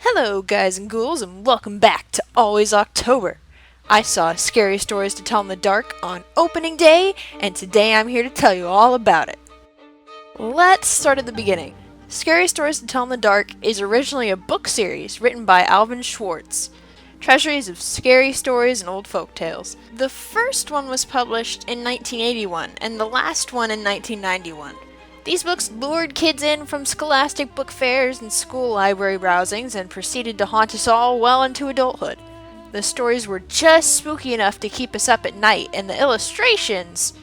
Hello, guys and ghouls, and welcome back to Always October. I saw Scary Stories to Tell in the Dark on opening day, and today I'm here to tell you all about it. Let's start at the beginning. Scary Stories to Tell in the Dark is originally a book series written by Alvin Schwartz. Treasuries of Scary Stories and Old Folk Tales. The first one was published in 1981, and the last one in 1991. These books lured kids in from scholastic book fairs and school library browsings and proceeded to haunt us all well into adulthood. The stories were just spooky enough to keep us up at night, and the illustrations,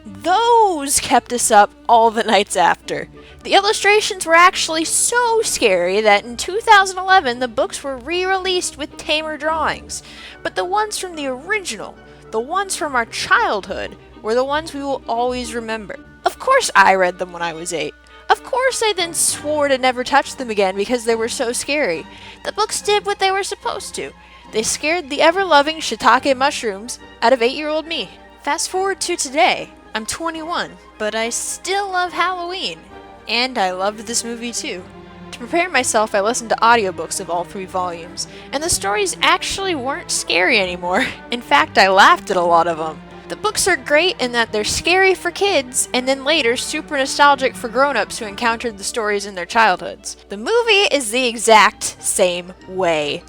those kept us up all the nights after. The illustrations were actually so scary that in 2011 the books were re-released with tamer drawings. But the ones from the original, the ones from our childhood, were the ones we will always remember. Of course I read them when I was 8. Of course I then swore to never touch them again because they were so scary. The books did what they were supposed to. They scared the ever-loving shiitake mushrooms out of 8-year-old me. Fast forward to today. I'm 21, but I still love Halloween. And I loved this movie too. To prepare myself, I listened to audiobooks of all 3 volumes, and the stories actually weren't scary anymore. In fact, I laughed at a lot of them. The books are great in that they're scary for kids, and then later super nostalgic for grown-ups who encountered the stories in their childhoods. The movie is the exact same way.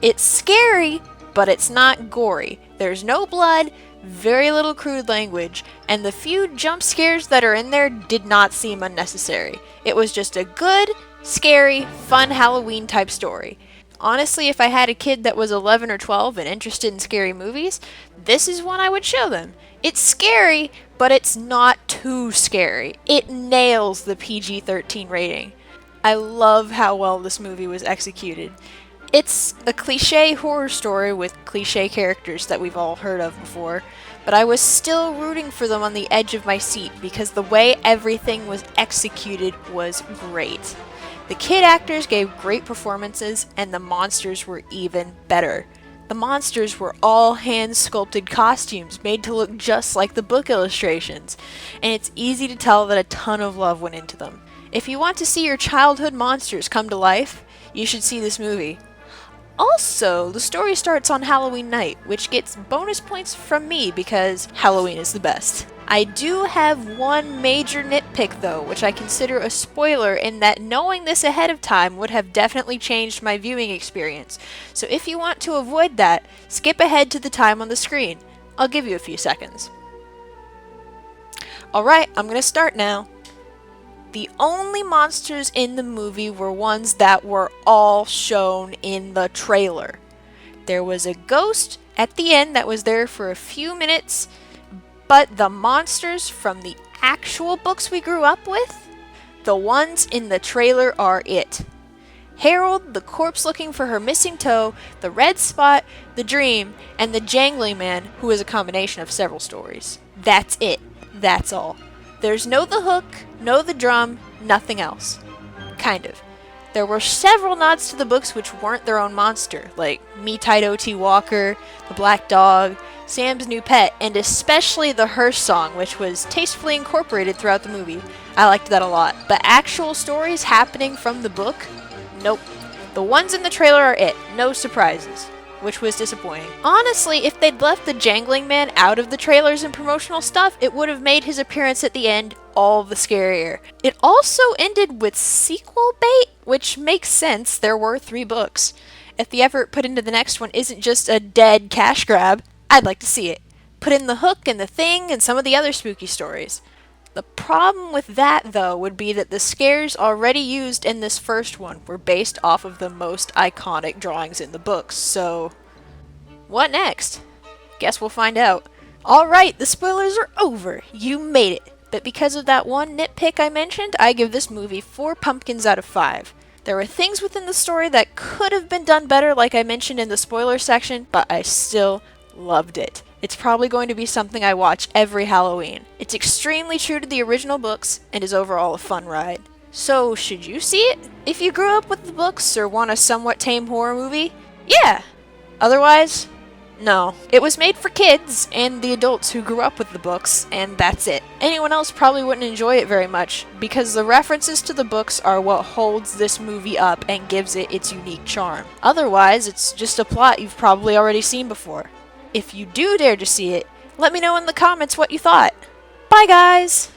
It's scary, but it's not gory. There's no blood, very little crude language, and the few jump scares that are in there did not seem unnecessary. It was just a good, scary, fun Halloween type story. Honestly, if I had a kid that was 11 or 12 and interested in scary movies, this is one I would show them. It's scary, but it's not too scary. It nails the PG-13 rating. I love how well this movie was executed. It's a cliché horror story with cliché characters that we've all heard of before, but I was still rooting for them on the edge of my seat because the way everything was executed was great. The kid actors gave great performances, and the monsters were even better. The monsters were all hand-sculpted costumes made to look just like the book illustrations, and it's easy to tell that a ton of love went into them. If you want to see your childhood monsters come to life, you should see this movie. Also, the story starts on Halloween night, which gets bonus points from me because Halloween is the best. I do have one major nitpick though, which I consider a spoiler in that knowing this ahead of time would have definitely changed my viewing experience. So if you want to avoid that, skip ahead to the time on the screen. I'll give you a few seconds. Alright, I'm gonna start now. The only monsters in the movie were ones that were all shown in the trailer. There was a ghost at the end that was there for a few minutes, but the monsters from the actual books we grew up with, the ones in the trailer are it. Harold, the corpse looking for her missing toe, the red spot, the dream, and the jangling man, who is a combination of several stories. That's it. That's all. There's no the hook, no the drum, nothing else. Kind of. There were several nods to the books which weren't their own monster, like Me Tied O.T. Walker, The Black Dog, Sam's New Pet, and especially the Hearst song, which was tastefully incorporated throughout the movie. I liked that a lot. But actual stories happening from the book? Nope. The ones in the trailer are it. No surprises. Which was disappointing. Honestly, if they'd left the Jangling Man out of the trailers and promotional stuff, it would have made his appearance at the end all the scarier. It also ended with sequel bait, which makes sense, there were 3 books. If the effort put into the next one isn't just a dead cash grab, I'd like to see it. Put in the hook and the thing and some of the other spooky stories. The problem with that, though, would be that the scares already used in this first one were based off of the most iconic drawings in the books, so what next? Guess we'll find out. Alright, the spoilers are over. You made it. But because of that one nitpick I mentioned, I give this movie 4 pumpkins out of 5. There were things within the story that could have been done better, like I mentioned in the spoiler section, but I still loved it. It's probably going to be something I watch every Halloween. It's extremely true to the original books, and is overall a fun ride. So, should you see it? If you grew up with the books, or want a somewhat tame horror movie, yeah! Otherwise, No, it was made for kids and the adults who grew up with the books, and that's it. Anyone else probably wouldn't enjoy it very much, because the references to the books are what holds this movie up and gives it its unique charm. Otherwise, it's just a plot you've probably already seen before. If you do dare to see it, let me know in the comments what you thought. Bye guys!